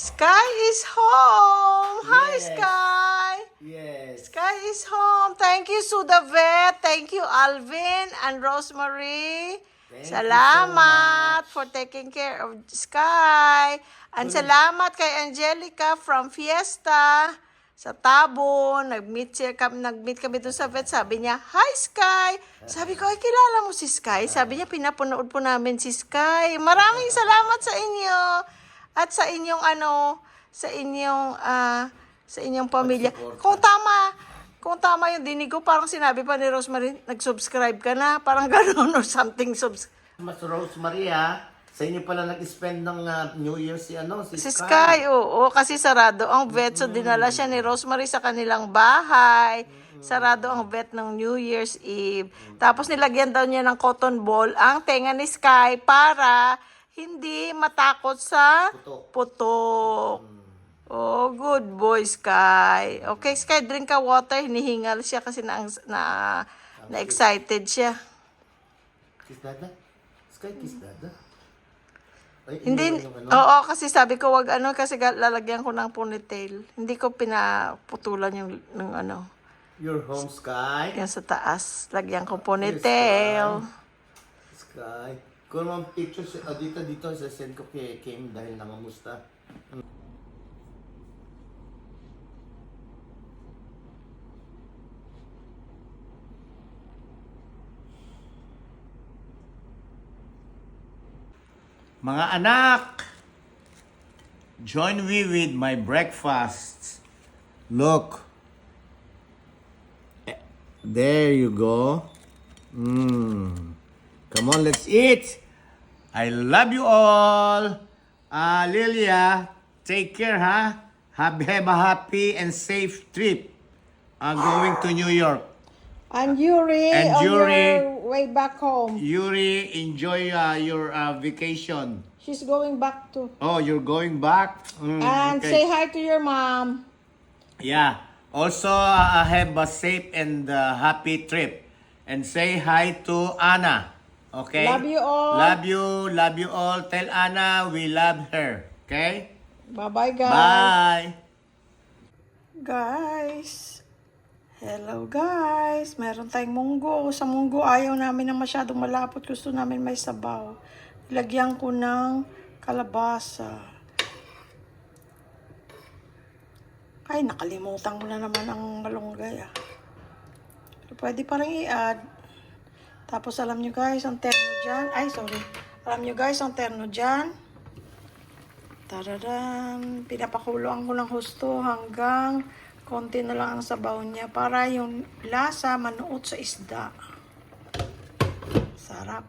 Sky is home! Hi, Yes. Sky! Yes. Sky is home. Thank you, Sudavet. Thank you, Alvin and Rosemary. Thank Salamat you so much. for taking care of Sky. And salamat kay Angelica from Fiesta sa Tabon. Nag-meet kami doon sa vet. Sabi niya, "Hi, Sky." Sabi ko, "Ay, kilala mo si Sky?" Sabi niya, "Pinapanood po namin si Sky." Maraming salamat sa inyo. At sa inyong sa inyong pamilya. Pagsuporta. Kung tama yung dinig ko, parang sinabi pa ni Rosemary, nag-subscribe ka na, parang gano'n or something. Mas Rosemary sa inyo pala nag-spend ng New Year si Si Sky, oo, kasi sarado ang vet, so dinala siya ni Rosemary sa kanilang bahay. Sarado ang vet ng New Year's Eve. Tapos nilagyan daw niya ng cotton ball ang tenga ni Sky para hindi matakot sa putok. Oh, good boy, Sky. Okay, Sky, drink ka water. Hinihingal siya kasi na-excited siya. Kiss Dada? Sky, kiss Dada? Ay, Hindi, yung oo, kasi sabi ko wag kasi lalagyan ko ng ponytail. Hindi ko pinaputulan yung Your home, Sky? yan sa taas. Lagyan ko ponytail. Sky. Kung mga pictures, dito, send ko kay Kim dahil nangamusta. Mga anak, join me with my breakfast. Look. There you go. Come on, let's eat. I love you all. Lilia, take care, ha? Have a happy and safe trip going to New York. And Yuri, And on Yuri. your way back home. Yuri, enjoy your vacation. She's going back to. Oh, you're going back? And say hi to your mom. Yeah. Also, have a safe and happy trip. And say hi to Anna. Okay? Love you all. Love you all. Tell Anna we love her. Okay? Bye-bye, guys. Bye. Guys. Hello, guys. Meron tayong munggo. Sa munggo, ayaw namin na masyadong malapot. Gusto namin may sabaw. Lagyan ko ng kalabasa. Ay, nakalimutan ko na naman ang malunggay, Pero pwede pa rin i-add. Tapos, alam nyo guys, ang terno dyan. Ay, sorry. Alam nyo guys, ang terno dyan. Tararan. Pinapakuloan ko ng husto hanggang konti na lang ang sabaw niya para yung lasa manuot sa isda. Sarap.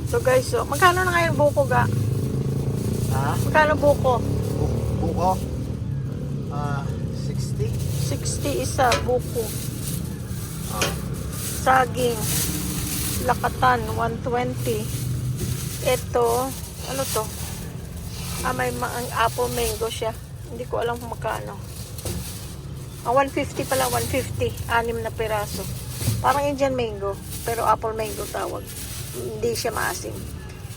So guys, magkano na ngayon buko ga? Ha? Magkano buko? Buko? 60? 60 isa buko. Saging. Lakatan, 120. Ito, ano to? May apple mango siya. Hindi ko alam kung magkano. 150 pala, 150. 6 na piraso. Parang Indian mango, pero apple mango tawag. Hindi siya maasim.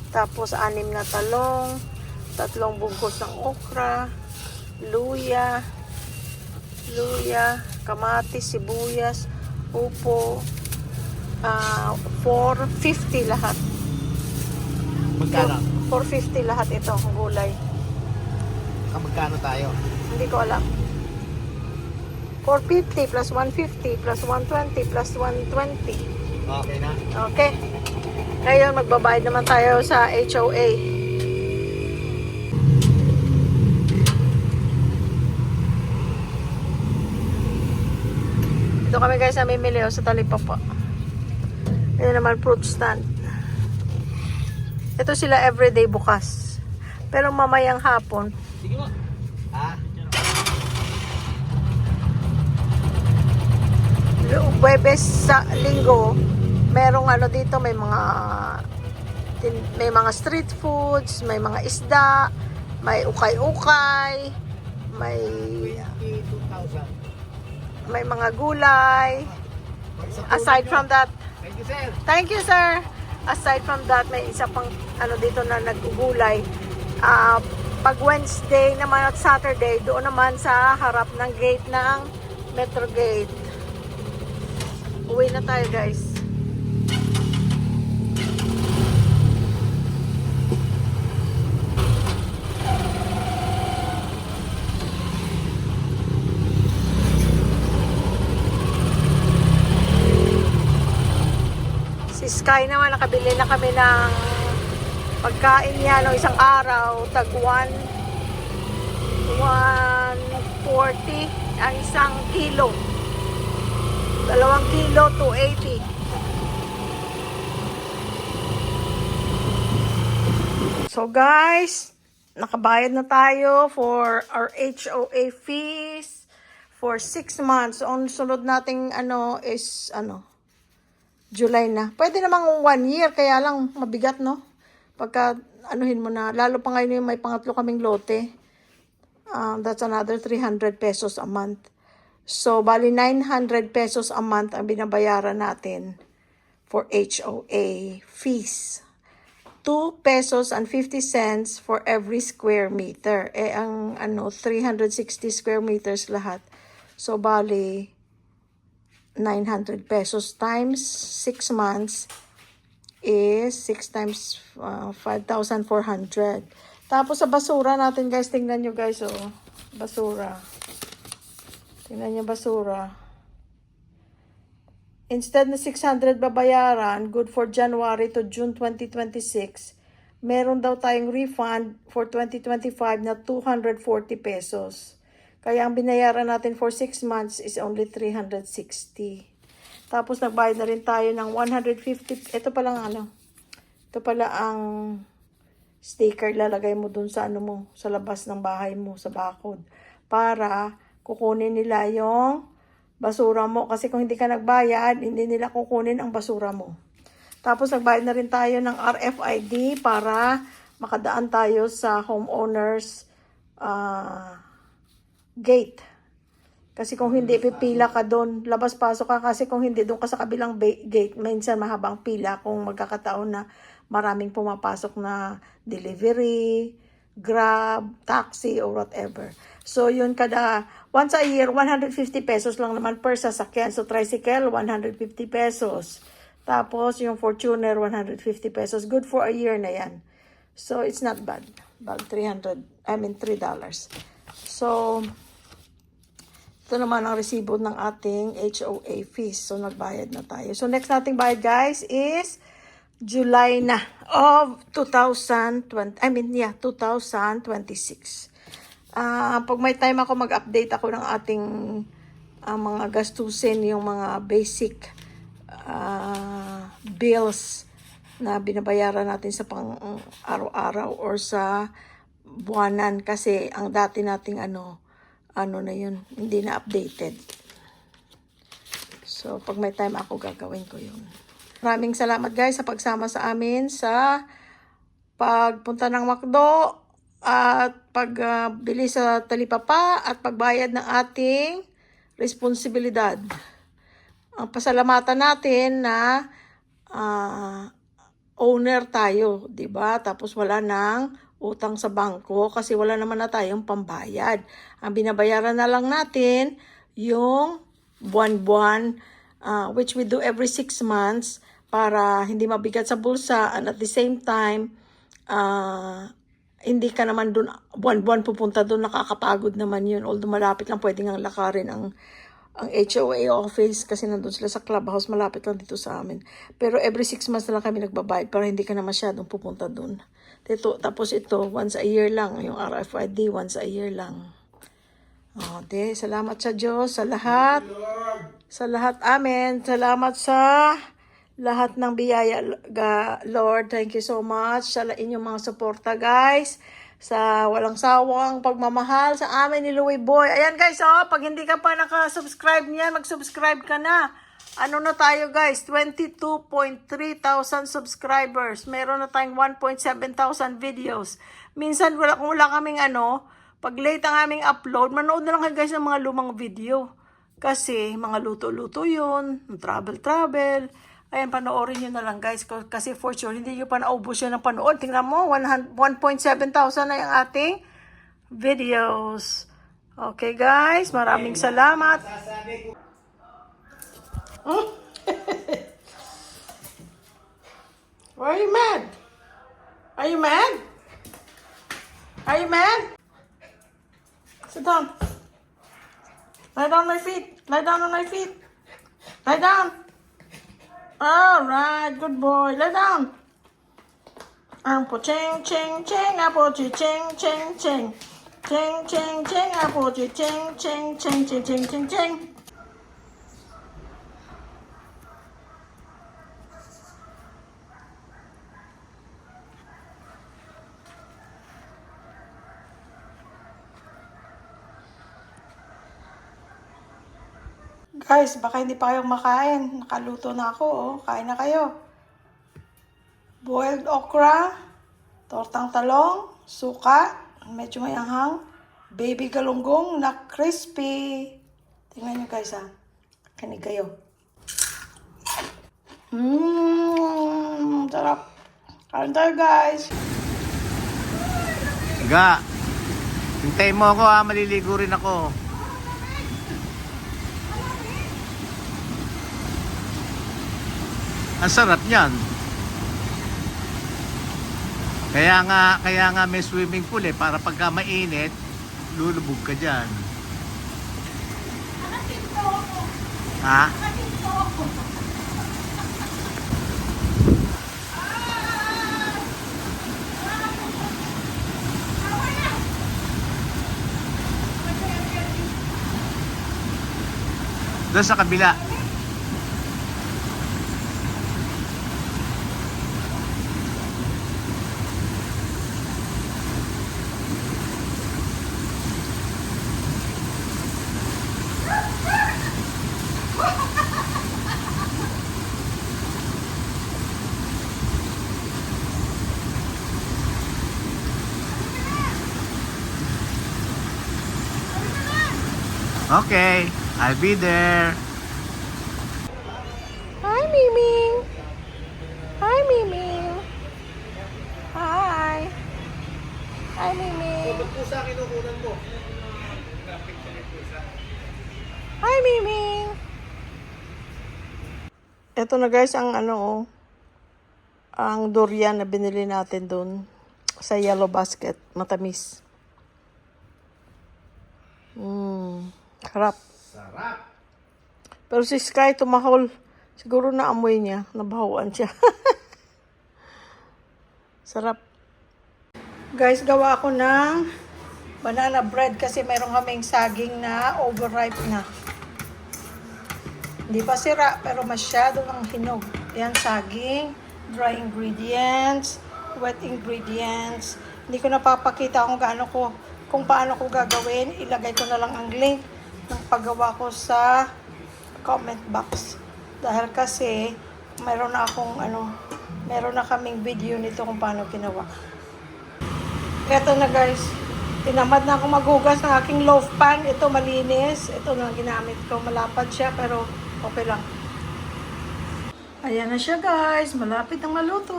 Tapos 6 na talong, 3 bungkus ng okra, luya, kamatis, sibuyas, upo, 450 lahat. Magkano? 450 lahat ito, ang gulay. Magkano tayo? Hindi ko alam. 450 plus 150 plus 120 plus 120. Okay na? Okay. Ngayon, magbabayad naman tayo sa HOA. Ito kami guys na mimili sa Talipapa. Ito naman fruit stand. Ito sila everyday bukas. Pero mamayang hapon. Sige mo. Huwebes sa linggo, merong ano dito, may mga street foods, may mga isda, may ukay-ukay, may mga gulay. Aside from that, Thank you, sir. thank you, sir. Aside from that, may isa pang ano dito na nagugulay. Pag Wednesday naman at Saturday, doon naman sa harap ng gate ng Metro Gate. Uwi na tayo, guys. Si Sky naman, nakabili na kami ng pagkain niya no isang araw, tag 140 ang isang kilo. 2 kilo, 280. So guys, nakabayad na tayo for our HOA fees for 6 months. Ang sunod nating is July na. Pwede namang 1 year, kaya lang mabigat, no? Pagka anuhin mo na, lalo pa ngayon yung may pangatlo kaming lote. That's another 300 pesos a month. So, bali 900 pesos a month ang binabayaran natin for HOA fees. 2 pesos and 50 cents for every square meter. Ang 360 square meters lahat. So, bali 900 pesos times 6 months is 6 times 5,400. Tapos sa basura natin, guys, tingnan nyo, guys, basura. Tingnan nyo basura. Instead na 600 babayaran, good for January to June 2026, meron daw tayong refund for 2025 na 240 pesos. Kaya ang binayaran natin for 6 months is only 360. Tapos nagbayad na rin tayo ng 150. Ito pala ang sticker lalagay mo dun sa sa labas ng bahay mo, sa bakod. Para kukunin nila yung basura mo. Kasi kung hindi ka nagbayad, hindi nila kukunin ang basura mo. Tapos nagbayad na rin tayo ng RFID para makadaan tayo sa homeowners gate. Kasi kung hindi, pipila ka doon. Labas-pasok ka kasi kung hindi, doon ka sa kabilang gate. Minsan mahabang pila kung magkakataon na maraming pumapasok na delivery, Grab, taxi, or whatever. So, yun once a year, 150 pesos lang naman per sasakyan. So, tricycle, 150 pesos. Tapos, yung Fortuner, 150 pesos. Good for a year na yan. So, it's not bad. Bag $3. So, ito naman ang resibo ng ating HOA fees. So, nagbayad na tayo. So, next nating bayad, guys, is July na of 2026. Pag may time ako, mag-update ako ng ating mga gastusin, yung mga basic bills na binabayaran natin sa pang araw-araw or sa buwanan. Kasi ang dati nating na yun, hindi na updated. So, pag may time ako, gagawin ko yun. Maraming salamat, guys, sa pagsama sa amin sa pagpunta ng McDo at pagbili sa talipapa at pagbayad ng ating responsibilidad. Ang pasalamatan natin na owner tayo, 'di ba? Tapos wala nang utang sa bangko kasi wala naman na tayong pambayad. Ang binabayaran na lang natin yung buwan-buwan, which we do every 6 months para hindi mabigat sa bulsa, and at the same time, hindi ka naman dun, buwan-buwan pupunta dun, nakakapagod naman yun. Although malapit lang, pwede nga lakarin ang HOA office kasi nandun sila sa clubhouse, malapit lang dito sa amin. Pero every 6 months na lang kami nagbabayad para hindi ka na masyadong pupunta dun. Tapos ito, once a year lang, yung RFID, once a year lang. Salamat sa Diyos, sa lahat. Sa lahat, amen. Salamat sa lahat ng biyaya, Lord. Thank you so much sa inyong mga suporta, guys. Sa walang sawang pagmamahal sa amin ni Louie Boy. Ayan, guys, pag hindi ka pa nakasubscribe niyan, mag-subscribe ka na. Ano na tayo guys, 22.3 thousand subscribers. Meron na tayong 1.7 thousand videos. Minsan kung wala kaming pag late ang aming upload, manood na lang kayo guys ng mga lumang video. Kasi mga luto-luto yun, travel. Ayan, panoorin nyo na lang guys. Kasi for sure, hindi nyo pa naubos yun ng panood. Tingnan mo, 1.7 thousand na yung ating videos. Okay guys, maraming salamat. Why are you mad? Are you mad? Are you mad? Sit down. Lie down on my feet. Lie down on my feet. Lie down. All right, good boy. Lie down. Apple ching ching ching. Apple ching ching ching. Ching ching ching. Apple ching ching ching ching ching ching ching. Guys, baka hindi pa kayo makain. Nakaluto na ako, oh. Kain na kayo. Boiled okra, tortang talong, suka, medyo may anghang, baby galunggong na crispy. Tingnan nyo guys, ha. Kanig kayo. Sarap. Kain tayo guys. Ga, hintayin mo ako ha, maliligo rin ako. Ang sarap niyan. Kaya nga may swimming pool para pagka mainit, lulubog ka diyan. Ha? Doon sa kabila. Okay, I'll be there. Hi, Miming. Hi, Miming. Hi. Hi, Miming. Pusa kinukunan mo. Hi, Miming. Ito na guys ang ang durian na binili natin doon sa Yellow Basket. Matamis. Harap. Sarap. Pero si Sky tumahol. Siguro naamoy niya. Nabahuan siya. Sarap. Guys, gawa ako ng banana bread kasi meron kaming saging na overripe na. Hindi pa sira, pero masyado ng hinog. Yan, saging, dry ingredients, wet ingredients. Hindi ko napapakita kung paano ko gagawin. Ilagay ko na lang ang link ng paggawa ko sa comment box. Dahil kasi, meron na kaming video nito kung paano ginawa. Eto na guys, tinamad na ako maghugas ng aking loaf pan. Ito malinis. Ito na ginamit ko. Malapad siya pero okay lang. Ayan na siya guys. Malapit ang maluto.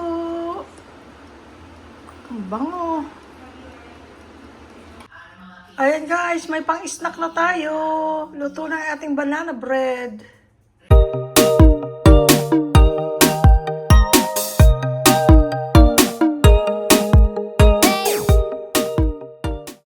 Ang bango. Ayan guys, may pang-snack na tayo. Luto na ang ating banana bread.